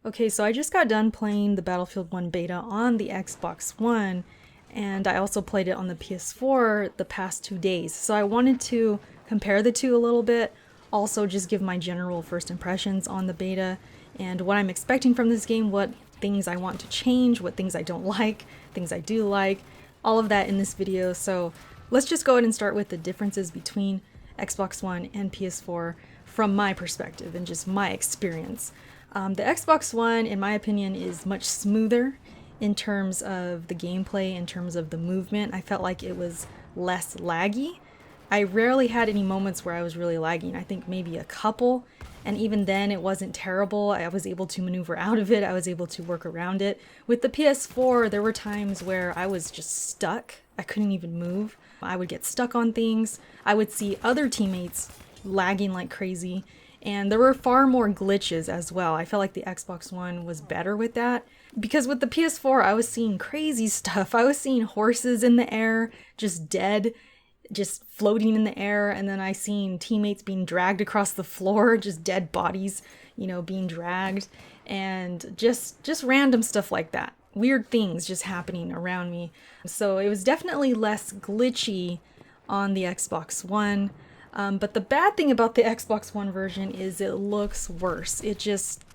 Okay, so I just got done playing the Battlefield 1 beta on the Xbox One, and I also played it on the PS4 the past 2 days. So I wanted to compare the two a little bit, also just give my general first impressions on the beta and what I'm expecting from this game, what things I want to change, what things I don't like, things I do like, all of that in this video. So let's just go ahead and start with the differences between Xbox One and PS4 from my perspective and just my experience. The Xbox One, in my opinion, is much smoother in terms of the gameplay, in terms of the movement. I felt like it was less laggy. I rarely had any moments where I was really lagging. I think maybe a couple, and even then it wasn't terrible. I was able to maneuver out of it. I was able to work around it. With the PS4, there were times where I was just stuck. I couldn't even move. I would get stuck on things. I would see other teammates lagging like crazy. And there were far more glitches as well. I felt like the Xbox One was better with that. Because with the PS4, I was seeing crazy stuff. I was seeing horses in the air, just dead, just floating in the air. And then I seen teammates being dragged across the floor, just dead bodies, being dragged. And just random stuff like that. Weird things just happening around me. So it was definitely less glitchy on the Xbox One. But the bad thing about the Xbox One version is it looks worse. It just,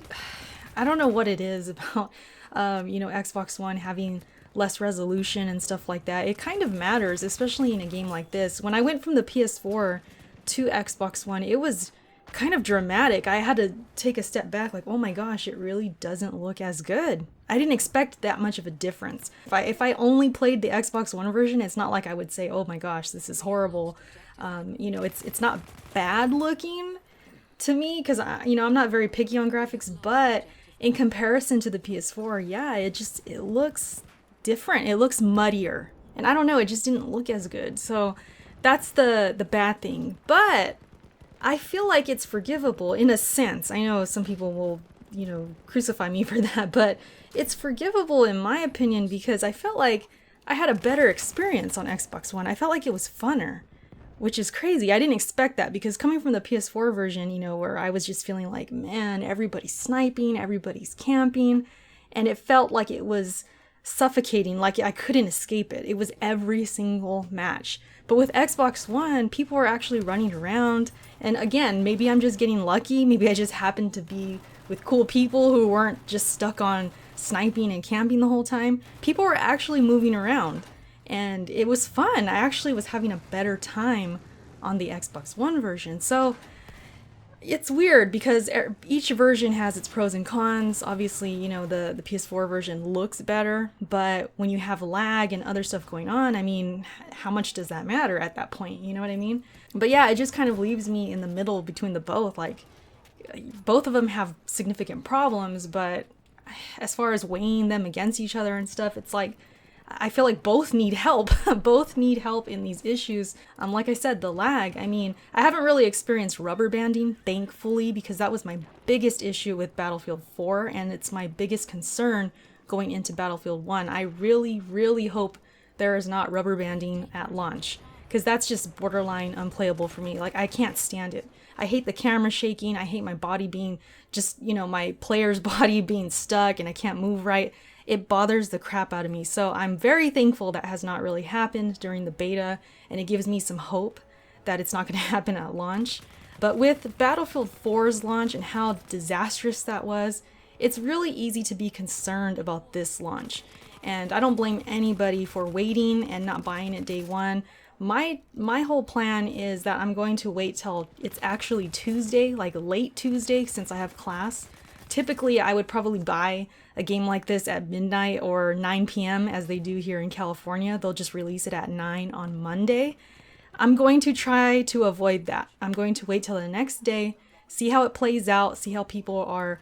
I don't know what it is about, Xbox One having less resolution and stuff like that. It kind of matters, especially in a game like this. When I went from the PS4 to Xbox One, it was kind of dramatic. I had to take a step back, like, oh my gosh, it really doesn't look as good. I didn't expect that much of a difference. If I only played the Xbox One version, it's not like I would say, oh my gosh, this is horrible. It's not bad looking to me because I'm not very picky on graphics, but in comparison to the PS4, yeah, it looks different. It looks muddier, and I don't know, it just didn't look as good. So that's the bad thing. But I feel like it's forgivable in a sense. I know some people will, crucify me for that, but it's forgivable in my opinion because I felt like I had a better experience on Xbox One. I felt like it was funner. Which is crazy. I didn't expect that because coming from the PS4 version, where I was just feeling like, man, everybody's sniping, everybody's camping, and it felt like it was suffocating, like I couldn't escape it. It was every single match. But with Xbox One, people were actually running around, and again, maybe I'm just getting lucky, maybe I just happened to be with cool people who weren't just stuck on sniping and camping the whole time. People were actually moving around. And it was fun. I actually was having a better time on the Xbox One version. So it's weird because each version has its pros and cons. Obviously, the PS4 version looks better, but when you have lag and other stuff going on, I mean, how much does that matter at that point? You know what I mean? But yeah, it just kind of leaves me in the middle between the both. Like, both of them have significant problems, but as far as weighing them against each other and stuff, it's like, I feel like both need help. Both need help in these issues. Like I said, the lag. I mean, I haven't really experienced rubber banding, thankfully, because that was my biggest issue with Battlefield 4, and it's my biggest concern going into Battlefield 1. I really, really hope there is not rubber banding at launch, because that's just borderline unplayable for me. Like, I can't stand it. I hate the camera shaking. I hate my body being just, my player's body being stuck and I can't move right. It bothers the crap out of me. So I'm very thankful that has not really happened during the beta, and it gives me some hope that it's not going to happen at launch. But with Battlefield 4's launch and how disastrous that was, it's really easy to be concerned about this launch. And I don't blame anybody for waiting and not buying it day one. My whole plan is that I'm going to wait till it's actually Tuesday, like late Tuesday, since I have class. Typically, I would probably buy a game like this at midnight or 9 p.m. as they do here in California. They'll just release it at 9 on Monday. I'm going to try to avoid that. I'm going to wait till the next day, see how it plays out, see how people are,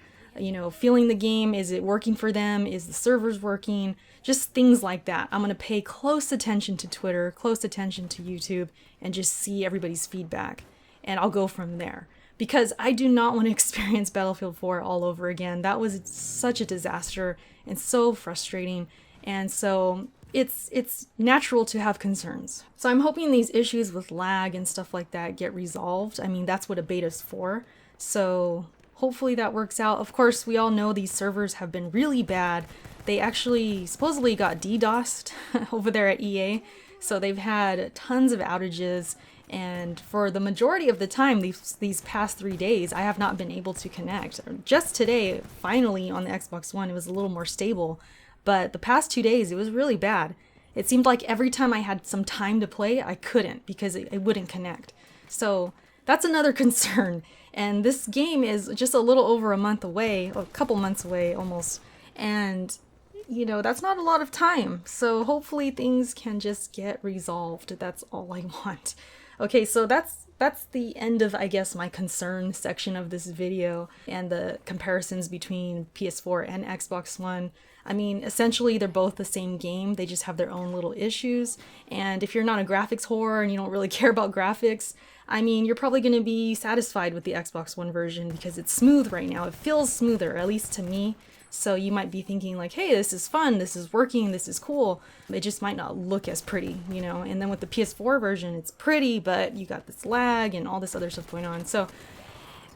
feeling the game. Is it working for them? Is the servers working? Just things like that. I'm going to pay close attention to Twitter, close attention to YouTube, and just see everybody's feedback. And I'll go from there. Because I do not want to experience Battlefield 4 all over again. That was such a disaster and so frustrating. And so it's natural to have concerns. So I'm hoping these issues with lag and stuff like that get resolved. I mean, that's what a beta's for. So hopefully that works out. Of course, we all know these servers have been really bad. They actually supposedly got DDoSed over there at EA, so they've had tons of outages, and for the majority of the time, these past 3 days, I have not been able to connect. Just today, finally on the Xbox One, it was a little more stable, but the past 2 days, it was really bad. It seemed like every time I had some time to play, I couldn't because it wouldn't connect. So that's another concern. And this game is just a little over a month away, a couple months away almost, and you know, that's not a lot of time. So hopefully things can just get resolved. That's all I want. Okay, so that's the end of, I guess, my concern section of this video and the comparisons between PS4 and Xbox One. I mean, essentially they're both the same game. They just have their own little issues. And if you're not a graphics whore and you don't really care about graphics, I mean, you're probably going to be satisfied with the Xbox One version because it's smooth right now. It feels smoother, at least to me. So you might be thinking like, hey, this is fun, this is working, this is cool. It just might not look as pretty, you know? And then with the PS4 version, it's pretty, but you got this lag and all this other stuff going on. So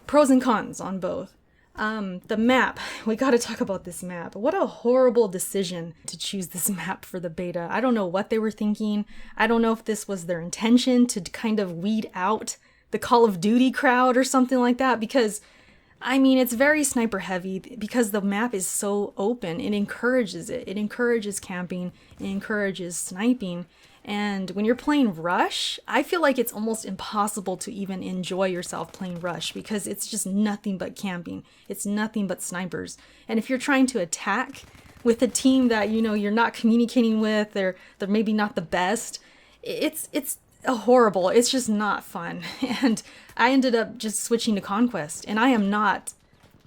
pros and cons on both. The map, we gotta talk about this map. What a horrible decision to choose this map for the beta. I don't know what they were thinking. I don't know if this was their intention to kind of weed out the Call of Duty crowd or something like that, because I mean, it's very sniper heavy because the map is so open. It encourages it. It encourages camping. It encourages sniping. And when you're playing Rush, I feel like it's almost impossible to even enjoy yourself playing Rush because it's just nothing but camping. It's nothing but snipers. And if you're trying to attack with a team that, you know, you're not communicating with, they're maybe not the best, it's horrible. It's just not fun. And I ended up just switching to Conquest, and I am not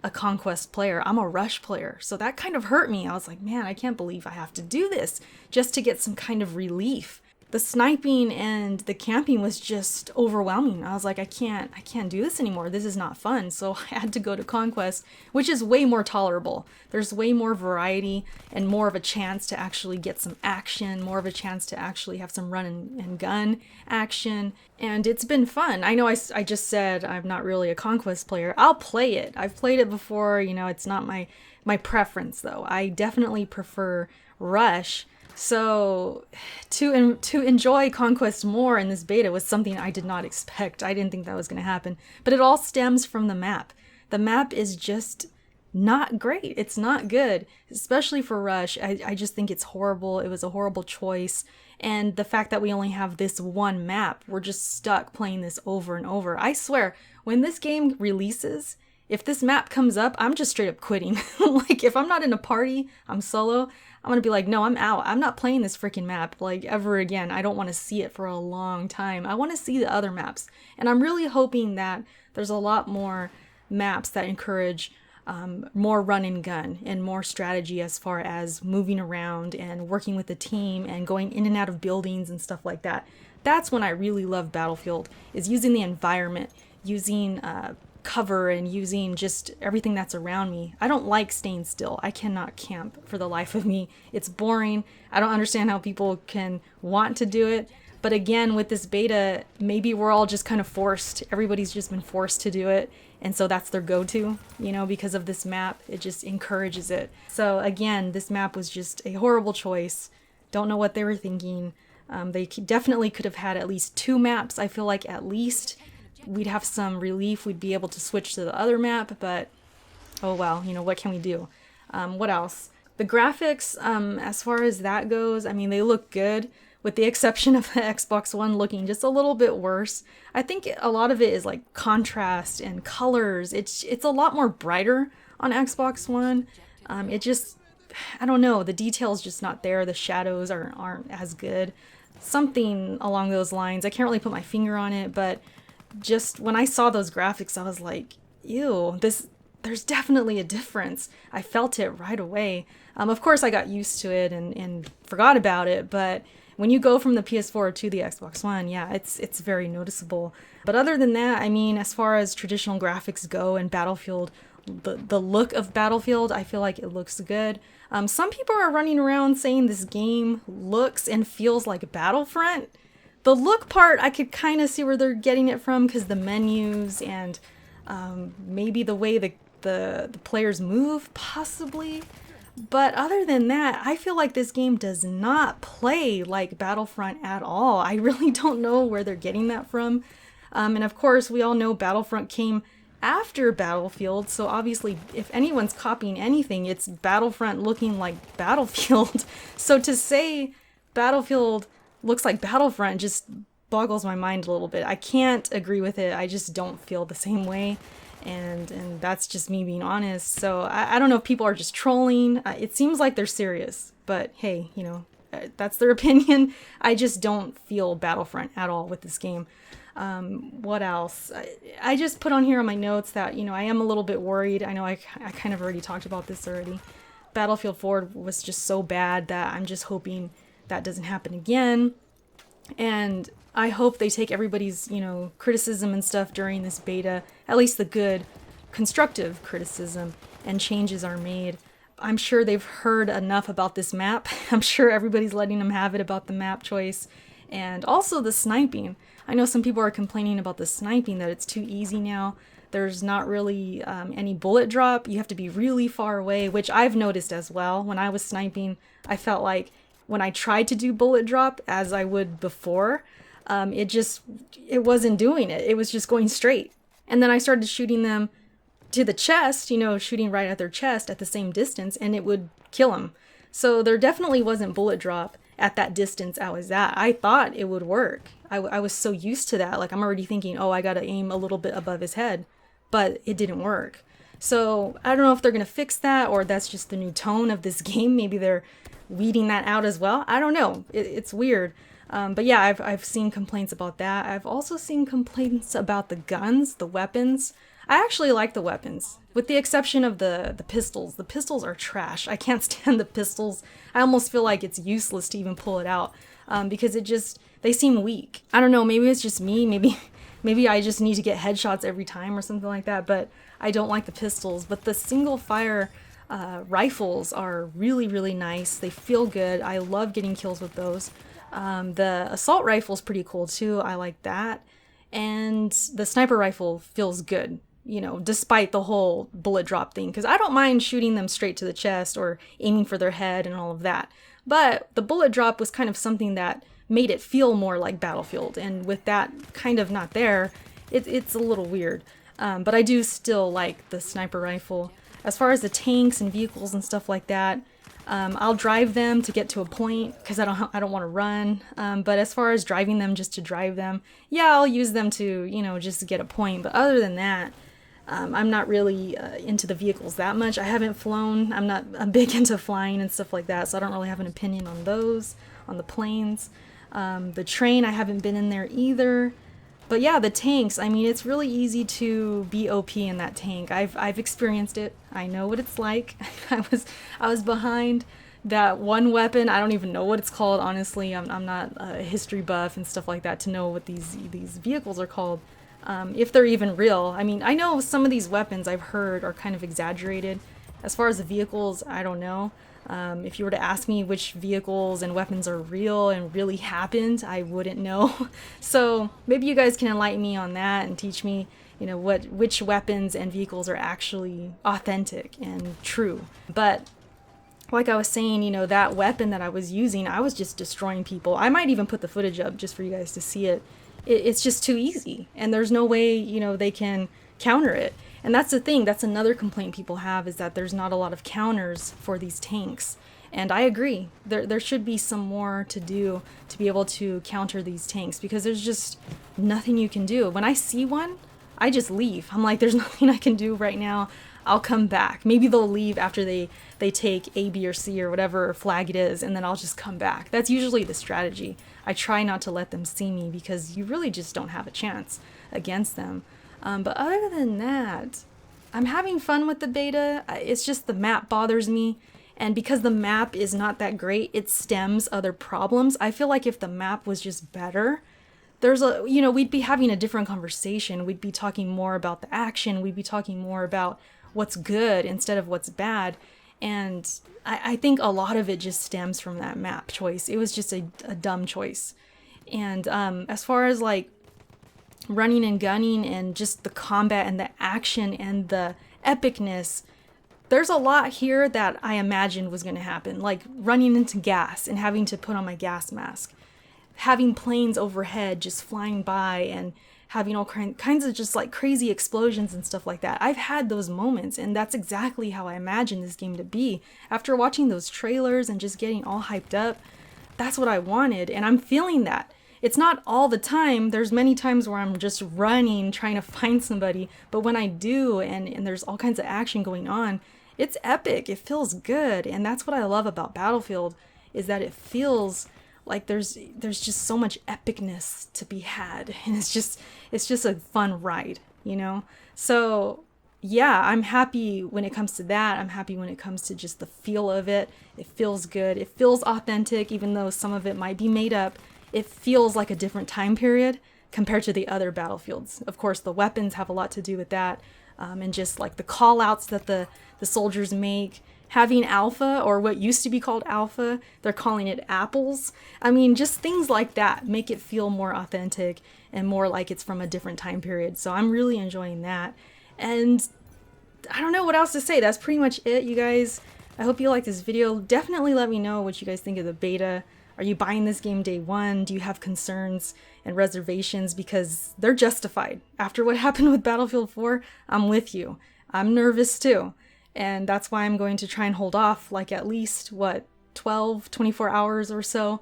a Conquest player. I'm a Rush player. So that kind of hurt me. I was like, man, I can't believe I have to do this just to get some kind of relief. The sniping and the camping was just overwhelming. I was like, I can't do this anymore. This is not fun. So I had to go to Conquest, which is way more tolerable. There's way more variety and more of a chance to actually get some action, more of a chance to actually have some run and gun action. And it's been fun. I know I just said I'm not really a Conquest player. I'll play it. I've played it before. You know, it's not my preference though. I definitely prefer Rush. So to enjoy Conquest more in this beta was something I did not expect. I didn't think that was going to happen. But it all stems from the map. The map is just not great. It's not good, especially for Rush. I just think it's horrible. It was a horrible choice. And the fact that we only have this one map, we're just stuck playing this over and over. I swear, when this game releases, if this map comes up, I'm just straight up quitting. Like, if I'm not in a party, I'm solo, I'm gonna be like, no, I'm out. I'm not playing this freaking map, like, ever again. I don't want to see it for a long time. I want to see the other maps. And I'm really hoping that there's a lot more maps that encourage more run and gun and more strategy as far as moving around and working with the team and going in and out of buildings and stuff like that. That's when I really love Battlefield, is using the environment, using cover and using just everything that's around me. I don't like staying still. I cannot camp for the life of me. It's boring. I don't understand how people can want to do it. But again, with this beta, maybe we're all just kind of forced. Everybody's just been forced to do it. And so that's their go-to, you know, because of this map. It just encourages it. So again, this map was just a horrible choice. Don't know what they were thinking. They definitely could have had at least 2 maps. I feel like at least we'd have some relief. We'd be able to switch to the other map, but oh well, you know, what can we do? What else? The graphics, as far as that goes, I mean, they look good, with the exception of the Xbox One looking just a little bit worse. I think a lot of it is like contrast and colors. It's a lot more brighter on Xbox One. It just, I don't know, the detail's just not there. The shadows aren't as good. Something along those lines. I can't really put my finger on it, but just when I saw those graphics, I was like, ew, there's definitely a difference. I felt it right away. Of course, I got used to it and forgot about it, but when you go from the PS4 to the Xbox One, yeah, it's very noticeable. But other than that, I mean, as far as traditional graphics go and Battlefield, the look of Battlefield, I feel like it looks good. Some people are running around saying this game looks and feels like Battlefront. The look part, I could kind of see where they're getting it from, because the menus and maybe the way the the players move, possibly. But other than that, I feel like this game does not play like Battlefront at all. I really don't know where they're getting that from. And of course, we all know Battlefront came after Battlefield, so obviously if anyone's copying anything, it's Battlefront looking like Battlefield. So to say Battlefield looks like Battlefront just boggles my mind a little bit. I can't agree with it. I just don't feel the same way. And that's just me being honest. So I don't know if people are just trolling. It seems like they're serious, but hey, you know, that's their opinion. I just don't feel Battlefront at all with this game. What else? I just put on here on my notes that, you know, I am a little bit worried. I know I kind of already talked about this already. Battlefield 4 was just so bad that I'm just hoping that doesn't happen again. And I hope they take everybody's, you know, criticism and stuff during this beta, at least the good, constructive criticism, and changes are made. I'm sure they've heard enough about this map. I'm sure everybody's letting them have it about the map choice. And also the sniping. I know some people are complaining about the sniping, that it's too easy now. There's not really any bullet drop. You have to be really far away, which I've noticed as well. When I was sniping, I felt like when I tried to do bullet drop, as I would before, it wasn't doing it. It was just going straight. And then I started shooting them to the chest, you know, shooting right at their chest at the same distance, and it would kill them. So there definitely wasn't bullet drop at that distance I was at. I thought it would work. I was so used to that. Like, I'm already thinking, oh, I gotta aim a little bit above his head. But it didn't work. So I don't know if they're gonna fix that, or that's just the new tone of this game. Maybe they're weeding that out as well. I don't know. It's weird. But yeah, I've seen complaints about that. I've also seen complaints about the guns, the weapons. I actually like the weapons, with the exception of the pistols. The pistols are trash. I can't stand the pistols. I almost feel like it's useless to even pull it out, because they seem weak. I don't know, maybe it's just me. Maybe I just need to get headshots every time or something like that, but I don't like the pistols. But the single fire rifles are really, really nice. They feel good. I love getting kills with those. The assault rifle's pretty cool too. I like that. And the sniper rifle feels good, you know, despite the whole bullet drop thing, because I don't mind shooting them straight to the chest or aiming for their head and all of that. But the bullet drop was kind of something that made it feel more like Battlefield, and with that kind of not there, it's a little weird. But I do still like the sniper rifle. As far as the tanks and vehicles and stuff like that, I'll drive them to get to a point because I don't want to run. But as far as driving them just to drive them, yeah, I'll use them to, you know, just to get a point. But other than that, I'm not really into the vehicles that much. I haven't flown. I'm big into flying and stuff like that, so I don't really have an opinion on those, on the planes. The train, I haven't been in there either. But yeah, the tanks, I mean, it's really easy to be OP in that tank. I've experienced it. I know what it's like. I was behind that one weapon. I don't even know what it's called, honestly. I'm not a history buff and stuff like that to know what these vehicles are called. If they're even real. I mean, I know some of these weapons I've heard are kind of exaggerated. As far as the vehicles, I don't know. If you were to ask me which vehicles and weapons are real and really happened, I wouldn't know. So maybe you guys can enlighten me on that and teach me, you know, which weapons and vehicles are actually authentic and true. But like I was saying, you know, that weapon that I was using, I was just destroying people. I might even put the footage up just for you guys to see it. It's just too easy, and there's no way, you know, they can counter it. And that's the thing, that's another complaint people have, is that there's not a lot of counters for these tanks. And I agree, there should be some more to do to be able to counter these tanks, because there's just nothing you can do. When I see one, I just leave. I'm like, there's nothing I can do right now. I'll come back. Maybe they'll leave after they take A, B, or C, or whatever flag it is, and then I'll just come back. That's usually the strategy. I try not to let them see me, because you really just don't have a chance against them. But other than that, I'm having fun with the beta. It's just the map bothers me. And because the map is not that great, it stems other problems. I feel like if the map was just better, we'd be having a different conversation. We'd be talking more about the action. We'd be talking more about what's good instead of what's bad. And I think a lot of it just stems from that map choice. It was just a dumb choice. And as far as like running and gunning and just the combat and the action and the epicness. There's a lot here that I imagined was going to happen, like running into gas and having to put on my gas mask, having planes overhead just flying by and having all kinds of just like crazy explosions and stuff like that. I've had those moments, and that's exactly how I imagined this game to be. After watching those trailers and just getting all hyped up, that's what I wanted, and I'm feeling that. It's not all the time. There's many times where I'm just running, trying to find somebody, but when I do, and there's all kinds of action going on, it's epic. It feels good, and that's what I love about Battlefield, is that it feels like there's just so much epicness to be had, and it's just a fun ride, you know? So yeah, I'm happy when it comes to that. I'm happy when it comes to just the feel of it. It feels good. It feels authentic, even though some of it might be made up. It feels like a different time period compared to the other Battlefields. Of course, the weapons have a lot to do with that, and just like the call outs that the soldiers make. Having alpha, or what used to be called alpha, they're calling it apples. I mean, just things like that make it feel more authentic and more like it's from a different time period. So I'm really enjoying that. And I don't know what else to say. That's pretty much it, you guys. I hope you like this video. Definitely let me know what you guys think of the beta. Are you buying this game day one? Do you have concerns and reservations? Because they're justified. After what happened with Battlefield 4, I'm with you. I'm nervous too. And that's why I'm going to try and hold off like at least, 24 hours or so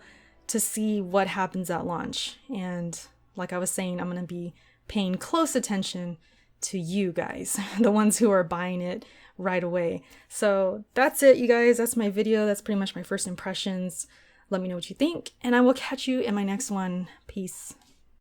to see what happens at launch. And like I was saying, I'm going to be paying close attention to you guys, the ones who are buying it right away. So that's it, you guys. That's my video. That's pretty much my first impressions. Let me know what you think, and I will catch you in my next one. Peace.